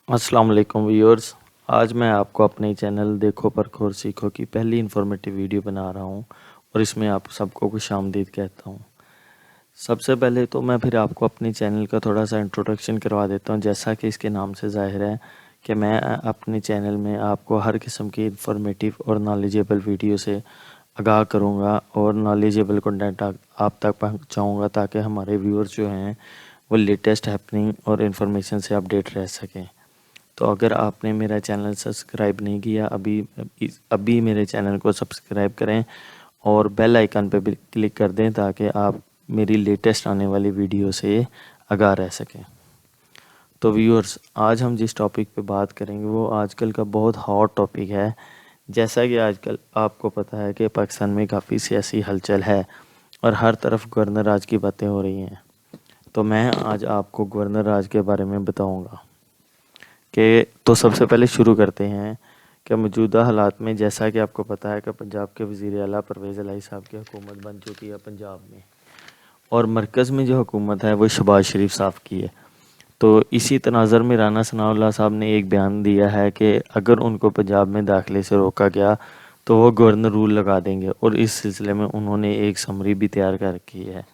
अस्सलाम वालेकुम व्यूअर्स। आज मैं आपको अपने चैनल देखो परखो और सीखो की पहली इन्फॉर्मेटिव वीडियो बना रहा हूं और इसमें आप सबको खुशामदीद कहता हूं। सबसे पहले तो मैं फिर आपको अपने चैनल का थोड़ा सा इंट्रोडक्शन करवा देता हूं। जैसा कि इसके नाम से ज़ाहिर है कि मैं अपने चैनल में आपको हर किस्म की इन्फॉर्मेटिव और नॉलेजेबल वीडियो से आगाह करूँगा और नॉलेजेबल कंटेंट आप तक पहुँचाऊँगा ताकि हमारे व्यूअर्स जो हैं वो लेटेस्ट हैपनिंग और इन्फॉर्मेशन से अपडेट रह सकें। तो अगर आपने मेरा चैनल सब्सक्राइब नहीं किया अभी मेरे चैनल को सब्सक्राइब करें और बेल आइकन पर भी क्लिक कर दें ताकि आप मेरी लेटेस्ट आने वाली वीडियो से आगाह रह सकें। तो व्यूअर्स, आज हम जिस टॉपिक पे बात करेंगे वो आजकल का बहुत हॉट टॉपिक है। जैसा कि आजकल आपको पता है कि पाकिस्तान में काफ़ी सियासी हलचल है और हर तरफ गवर्नर राज की बातें हो रही हैं। तो मैं आज आपको गवर्नर राज के बारे में बताऊंगा कि तो सबसे पहले शुरू करते हैं कि मौजूदा हालात में जैसा कि आपको पता है कि पंजाब के वज़ीर आला परवेज़ इलाही साहब की हुकूमत बन चुकी है पंजाब में, और मरकज़ में जो हुकूमत है वो शहबाज शरीफ साहब की है। तो इसी तनाज़र में राना सनाउल्लाह साहब ने एक बयान दिया है कि अगर उनको पंजाब में दाखिले से रोका गया तो वो गवर्नर रूल लगा देंगे, और इस सिलसिले में उन्होंने एक समरी भी तैयार कर रखी है।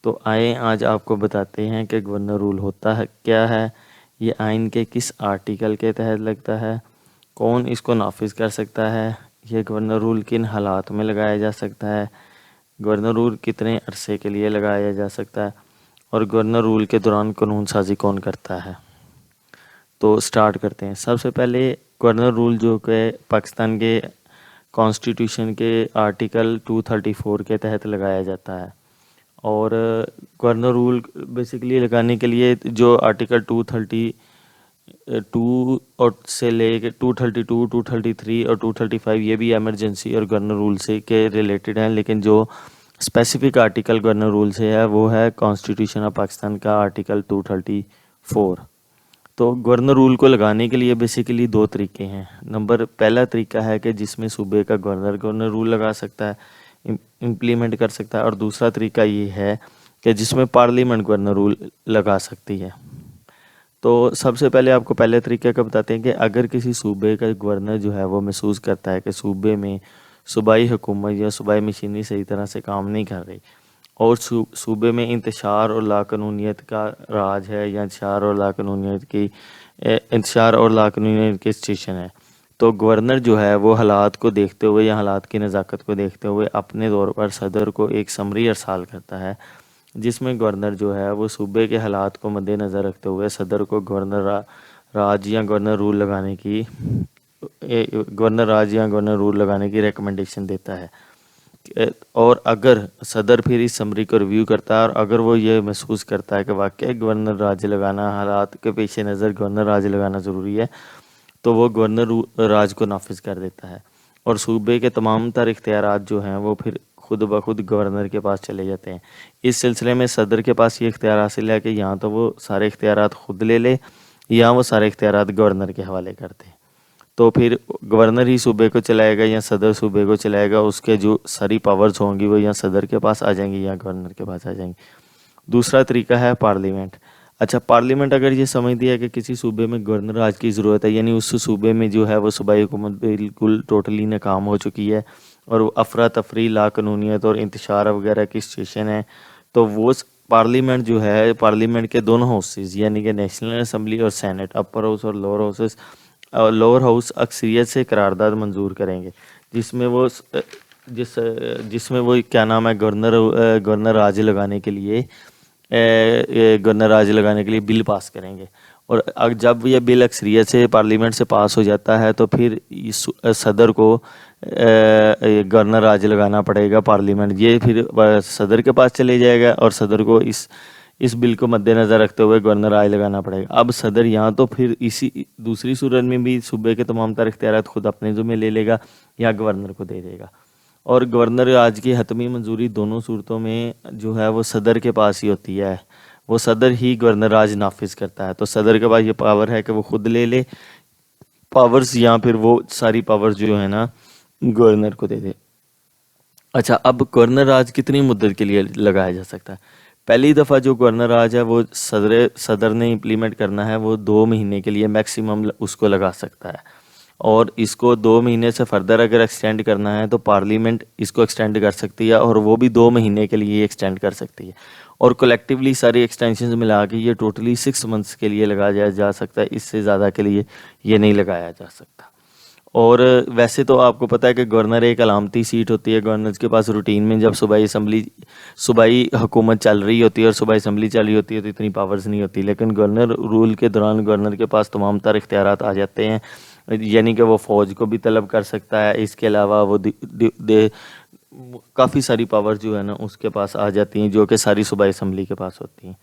तो आए आज आपको बताते हैं कि गवर्नर रूल होता है क्या है, ये आइन के किस आर्टिकल के तहत लगता है, कौन इसको नाफिज कर सकता है, ये गवर्नर रूल किन हालात में लगाया जा सकता है, गवर्नर रूल कितने अरसे के लिए लगाया जा सकता है, और गवर्नर रूल के दौरान कानून साजी कौन करता है। तो स्टार्ट करते हैं। सबसे पहले गवर्नर रूल जो कि पाकिस्तान के कॉन्स्टिट्यूशन के आर्टिकल 234 के तहत लगाया जाता है। और गवर्नर रूल बेसिकली लगाने के लिए जो आर्टिकल 232 और से लेके 232, 233 और 235 ये भी एमरजेंसी और गवर्नर रूल से के रिलेटेड हैं, लेकिन जो स्पेसिफिक आर्टिकल गवर्नर रूल से है वो है कॉन्स्टिट्यूशन ऑफ पाकिस्तान का आर्टिकल 234। तो गवर्नर रूल को लगाने के लिए बेसिकली दो तरीके हैं। पहला तरीका है कि जिसमें सूबे का गवर्नर रूल लगा सकता है, इम्प्लीमेंट कर सकता है, और दूसरा तरीका ये है कि जिसमें पार्लियामेंट गवर्नर रूल लगा सकती है। तो सबसे पहले आपको पहले तरीके का बताते हैं कि अगर किसी सूबे का गवर्नर जो है वो महसूस करता है कि सूबे में सूबाई हुकूमत या सूबाई मशीनरी सही तरह से काम नहीं कर रही और सूबे में इंतशार और लाकानूनियत का राज है या इंतशार और लाकानूनियत की स्टेशन है, तो गवर्नर जो है वो हालात को देखते हुए या हालात की नज़ाकत को देखते हुए अपने तौर पर सदर को एक समरी अरसाल करता है, जिसमें गवर्नर जो है वो सूबे के हालात को मद्देनज़र रखते हुए सदर को राज या गवर्नर रूल लगाने की रिकमेंडेशन देता है। और अगर सदर फिर इस समरी को रिव्यू करता है और अगर वो ये महसूस करता है कि वाकई गवर्नर राज लगाना, हालात के पेश नज़र गवर्नर राज लगाना ज़रूरी है, तो वो गवर्नर राज को नाफिज कर देता है और सूबे के तमाम तर इख्तियारात जो हैं वो फिर खुद ब खुद गवर्नर के पास चले जाते हैं। इस सिलसिले में सदर के पास ये इख्तियार हासिल है कि यहाँ तो वो सारे इख्तियारात खुद ले ले या वो सारे इख्तियारात गवर्नर के हवाले करते हैं। तो फिर गवर्नर ही सूबे को चलाएगा या सदर सूबे को चलाएगा, उसके जो सारी पावर्स होंगी वो या सदर के पास आ जाएंगी या गवर्नर के पास आ जाएंगी। दूसरा तरीका है पार्लियामेंट। अच्छा, पार्लियामेंट अगर ये समझती है कि किसी सूबे में गवर्नर राज की ज़रूरत है, यानी उस सूबे में जो है वो सूबाई हुकूमत बिल्कुल टोटली नाकाम हो चुकी है और अफरा तफरी, लाकानूनियत और इंतशार वगैरह की सिचुएशन है, तो वो पार्लियामेंट जो है, पार्लियामेंट के दोनों हाउसेस यानी कि नेशनल असम्बली और सेनेट, अपर हाउस और लोअर हाउस अक्सरियत से करारदाद मंजूर करेंगे, जिसमें वो क्या नाम है गवर्नर राज लगाने के लिए बिल पास करेंगे। और जब यह बिल अक्सरियत से पार्लियामेंट से पास हो जाता है तो फिर सदर को गवर्नर राज लगाना पड़ेगा। पार्लियामेंट ये फिर सदर के पास चले जाएगा और सदर को इस बिल को मद्देनज़र रखते हुए गवर्नर राज लगाना पड़ेगा। अब सदर यहाँ तो फिर इसी दूसरी सूरत में भी सूबे के तमाम तर इख्तियारात खुद अपने ज़िम्मे ले लेगा या गवर्नर को दे देगा, और गवर्नर राज की हतमी मंजूरी दोनों सूरतों में जो है वो सदर के पास ही होती है। वो सदर ही गवर्नर राज नाफिज करता है, तो सदर के पास ये पावर है कि वो खुद ले ले पावर्स या फिर वो सारी पावर्स जो है ना गवर्नर को दे दे। अच्छा, अब गवर्नर राज कितनी मुद्दत के लिए लगाया जा सकता है? پہلی دفعہ جو گورنر راج ہے وہ صدر نے امپلیمنٹ کرنا ہے، وہ 2 مہینے کے لیے میکسیمم اس کو لگا سکتا ہے، اور اس کو 2 مہینے سے فردر اگر ایکسٹینڈ کرنا ہے تو پارلیمنٹ اس کو ایکسٹینڈ کر سکتی ہے، اور وہ بھی 2 مہینے کے لیے ایکسٹینڈ کر سکتی ہے، اور کلیکٹیولی ساری ایکسٹینشنز ملا کے یہ ٹوٹلی 6 منتھس کے لیے لگایا جا سکتا ہے، اس سے زیادہ کے لیے یہ نہیں لگایا جا سکتا۔ اور ویسے تو آپ کو پتہ ہے کہ گورنر ایک علامتی سیٹ ہوتی ہے، گورنر کے پاس روٹین میں جب صوبائی حکومت چل رہی ہوتی ہے اور صوبائی اسمبلی چل رہی ہوتی ہے تو اتنی پاورز نہیں ہوتی، لیکن گورنر رول کے دوران گورنر کے پاس تمام تر اختیارات آ جاتے ہیں، یعنی کہ وہ فوج کو بھی طلب کر سکتا ہے، اس کے علاوہ وہ کافی ساری پاور جو ہے نا اس کے پاس آ جاتی ہیں، جو کہ ساری صوبائی اسمبلی کے پاس ہوتی ہیں۔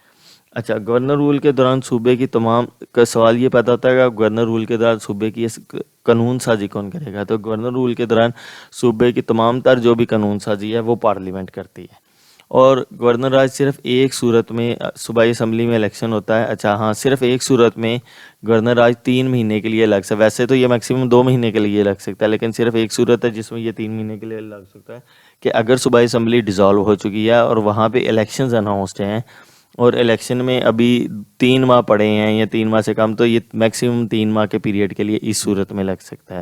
اچھا، گورنر رول کے دوران صوبے کی تمام کا سوال یہ پیدا ہوتا ہے کہ گورنر رول کے دوران صوبے کی قانون سازی کون کرے گا؟ تو گورنر رول کے دوران صوبے کی تمام تر جو بھی قانون سازی ہے وہ پارلیمنٹ کرتی ہے، اور گورنر راج صرف ایک صورت میں صوبائی اسمبلی میں الیکشن ہوتا ہے۔ اچھا ہاں، صرف ایک صورت میں گورنر راج 3 مہینے کے لیے لگ سکتا ہے، ویسے تو یہ میکسیمم 2 مہینے کے لیے لگ سکتا ہے، لیکن صرف ایک صورت ہے جس میں یہ 3 مہینے کے لیے لگ سکتا ہے کہ اگر صوبائی اسمبلی ڈیزالو ہو چکی ہے اور وہاں پہ الیکشنز اناؤنسڈ ہیں، اور الیکشن میں ابھی 3 ماہ پڑے ہیں یا 3 ماہ سے کم، تو یہ میکسیمم 3 ماہ کے پیریڈ کے لیے اس صورت میں لگ سکتا ہے،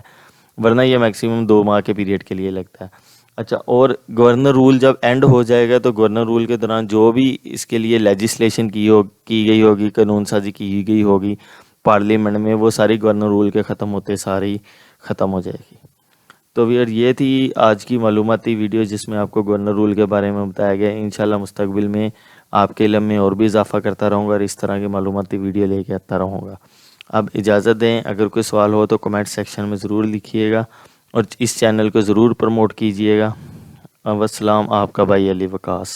ورنہ یہ میکسیمم 2 ماہ کے پیریڈ کے لیے لگتا ہے۔ اچھا، اور گورنر رول جب اینڈ ہو جائے گا تو گورنر رول کے دوران جو بھی اس کے لیے لیجسلیشن کی گئی ہوگی، قانون سازی کی گئی ہوگی پارلیمنٹ میں، وہ ساری گورنر رول کے ختم ہوتے ساری ختم ہو جائے گی۔ تو ویئر یہ تھی آج کی معلوماتی ویڈیو جس میں آپ کو گورنر رول کے بارے میں بتایا گیا۔ انشاءاللہ مستقبل میں آپ کے علم میں اور بھی اضافہ کرتا رہوں گا اور اس طرح کی معلوماتی ویڈیو لے کے آتا رہوں گا۔ اب اجازت دیں، اگر کوئی سوال ہو تو کمنٹ سیکشن میں ضرور لکھیے گا، اور اس چینل کو ضرور پروموٹ کیجیے گا۔ والسلام، آپ کا بھائی علی وقاص۔